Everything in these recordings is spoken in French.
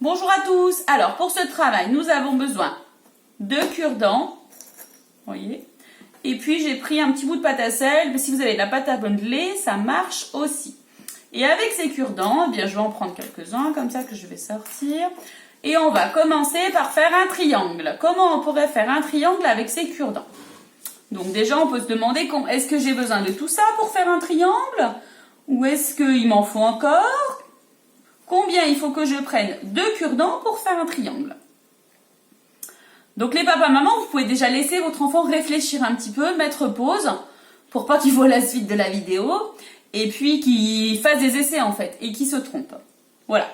Bonjour à tous. Alors pour ce travail, nous avons besoin de cure-dents, voyez. Et puis j'ai pris un petit bout de pâte à sel. Si vous avez de la pâte à modeler, ça marche aussi. Et avec ces cure-dents, eh bien je vais en prendre quelques-uns comme ça que je vais sortir. Et on va commencer par faire un triangle. Comment on pourrait faire un triangle avec ces cure-dents? Donc déjà on peut se demander est-ce que j'ai besoin de tout ça pour faire un triangle? Ou est-ce qu'il m'en faut encore? Combien il faut que je prenne de cure-dents pour faire un triangle? Donc les papas, mamans, vous pouvez déjà laisser votre enfant réfléchir un petit peu, mettre pause, pour pas qu'il voit la suite de la vidéo, et puis qu'il fasse des essais en fait, et qu'il se trompe. Voilà.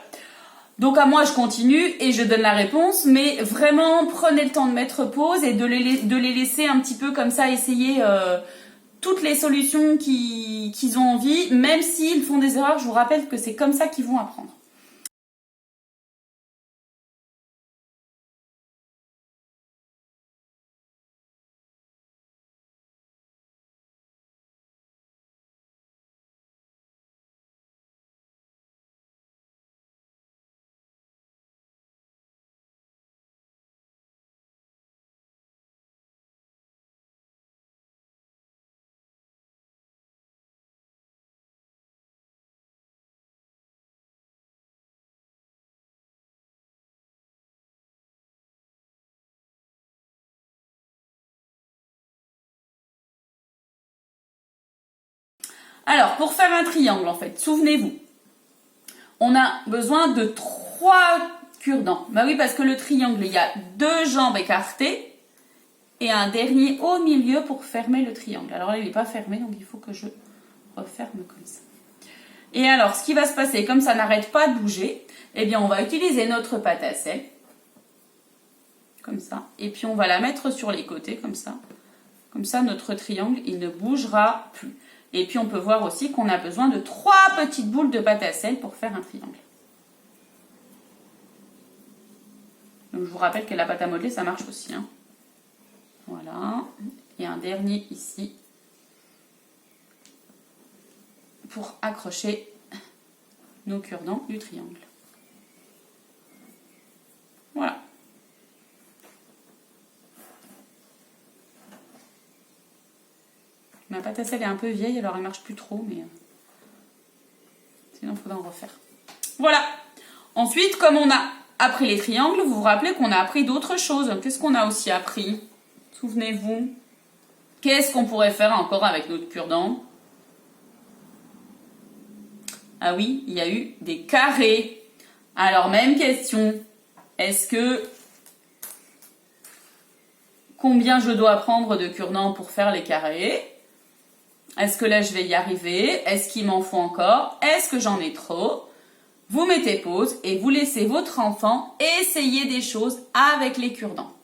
Donc à moi je continue et je donne la réponse, mais vraiment prenez le temps de mettre pause et de les laisser un petit peu comme ça essayer toutes les solutions qu'ils ont envie, même s'ils font des erreurs, je vous rappelle que c'est comme ça qu'ils vont apprendre. Alors, pour faire un triangle, en fait, souvenez-vous, on a besoin de 3 cure-dents. Bah oui, parce que le triangle, il y a 2 jambes écartées et un dernier au milieu pour fermer le triangle. Alors là, il n'est pas fermé, donc il faut que je referme comme ça. Et alors, ce qui va se passer, comme ça n'arrête pas de bouger, eh bien, on va utiliser notre pâte à sel, comme ça, et puis on va la mettre sur les côtés, comme ça. Comme ça, notre triangle, il ne bougera plus. Et puis, on peut voir aussi qu'on a besoin de 3 petites boules de pâte à sel pour faire un triangle. Donc, je vous rappelle que la pâte à modeler, ça marche aussi. Hein. Voilà. Et un dernier ici pour accrocher nos cure-dents du triangle. Voilà. Ma pâte à sel est un peu vieille, alors elle marche plus trop, mais sinon il faudra en refaire. Voilà. Ensuite, comme on a appris les triangles, vous vous rappelez qu'on a appris d'autres choses. Qu'est-ce qu'on a aussi appris? Souvenez-vous. Qu'est-ce qu'on pourrait faire encore avec notre cure-dent? Ah oui, il y a eu des carrés. Alors, même question. Est-ce que combien je dois prendre de cure-dent pour faire les carrés? Est-ce que là, je vais y arriver? Est-ce qu'il m'en faut encore? Est-ce que j'en ai trop? Vous mettez pause et vous laissez votre enfant essayer des choses avec les cure-dents.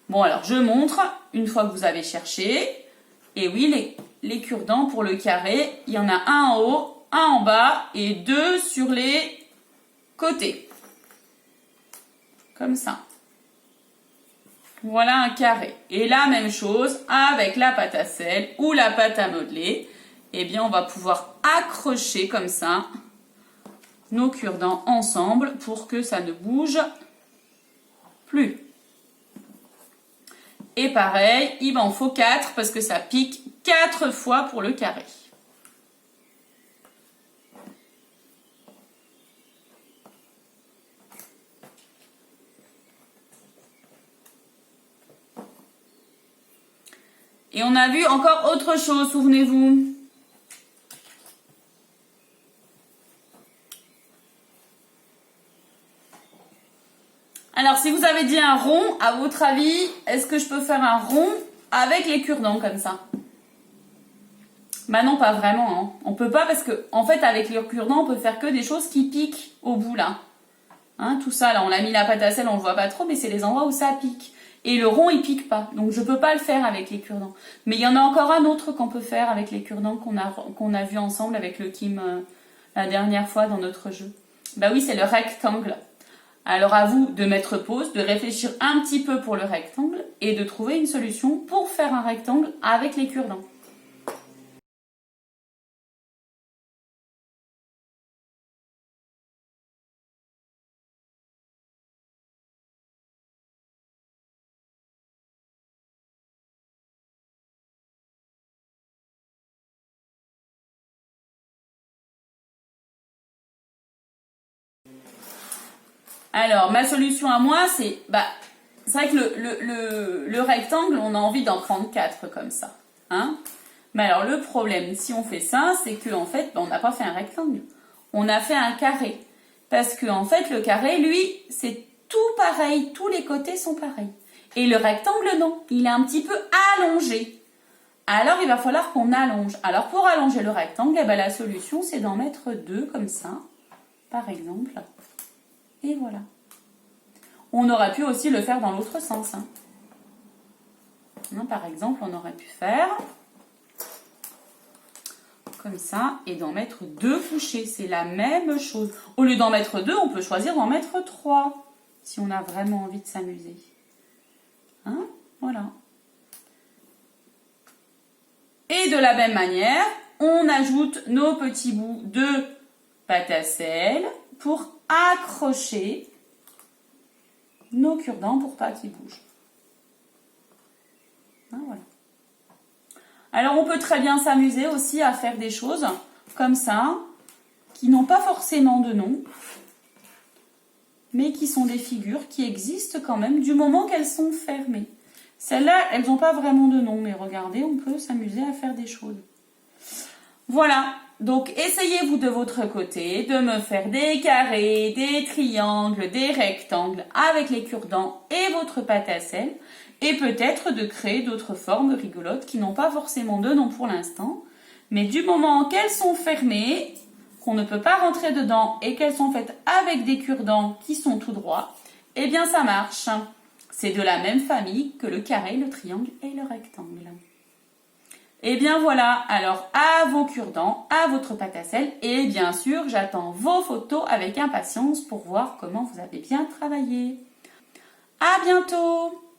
Bon, alors, je montre, une fois que vous avez cherché. Et oui, les cure-dents pour le carré, il y en a un en haut, un en bas et 2 sur les côtés. Comme ça. Voilà un carré. Et la même chose avec la pâte à sel ou la pâte à modeler. Eh bien, on va pouvoir accrocher comme ça nos cure-dents ensemble pour que ça ne bouge plus. Et pareil, il m'en faut 4 parce que ça pique 4 fois pour le carré. Et on a vu encore autre chose, souvenez-vous. Alors, si vous avez dit un rond, à votre avis, est-ce que je peux faire un rond avec les cure-dents comme ça? Bah non, pas vraiment. Hein. On peut pas parce que, en fait, avec les cure-dents, on peut faire que des choses qui piquent au bout là. Hein, tout ça, là, on a mis la pâte à sel, on le voit pas trop, mais c'est les endroits où ça pique. Et le rond, il pique pas. Donc, je peux pas le faire avec les cure-dents. Mais il y en a encore un autre qu'on peut faire avec les cure-dents qu'on a vu ensemble avec le Kim la dernière fois dans notre jeu. Bah oui, c'est le rectangle. Alors, à vous de mettre pause, de réfléchir un petit peu pour le rectangle et de trouver une solution pour faire un rectangle avec les cure-dents. Alors, ma solution à moi, c'est vrai que le rectangle, on a envie d'en prendre 4 comme ça. Hein? Mais alors, le problème, si on fait ça, c'est qu'en fait, on n'a pas fait un rectangle. On a fait un carré. Parce que en fait, le carré, lui, c'est tout pareil. Tous les côtés sont pareils. Et le rectangle, non. Il est un petit peu allongé. Alors, il va falloir qu'on allonge. Alors, pour allonger le rectangle, eh ben, la solution, c'est d'en mettre 2 comme ça, par exemple. Et voilà. On aurait pu aussi le faire dans l'autre sens. Hein. Par exemple, on aurait pu faire comme ça et d'en mettre 2 couchés. C'est la même chose. Au lieu d'en mettre 2, on peut choisir d'en mettre 3 si on a vraiment envie de s'amuser. Hein? Voilà. Et de la même manière, on ajoute nos petits bouts de pâte à sel pour accrocher nos cure-dents pour pas qu'ils bougent. Voilà. Alors on peut très bien s'amuser aussi à faire des choses comme ça, qui n'ont pas forcément de nom, mais qui sont des figures qui existent quand même du moment qu'elles sont fermées. Celles-là, elles n'ont pas vraiment de nom, mais regardez, on peut s'amuser à faire des choses. Voilà, donc essayez-vous de votre côté de me faire des carrés, des triangles, des rectangles avec les cure-dents et votre pâte à sel, et peut-être de créer d'autres formes rigolotes qui n'ont pas forcément de nom pour l'instant, mais du moment qu'elles sont fermées, qu'on ne peut pas rentrer dedans et qu'elles sont faites avec des cure-dents qui sont tout droits, eh bien ça marche. C'est de la même famille que le carré, le triangle et le rectangle. Et bien voilà, alors à vos cure-dents, à votre pâte à sel, et bien sûr, j'attends vos photos avec impatience pour voir comment vous avez bien travaillé. À bientôt!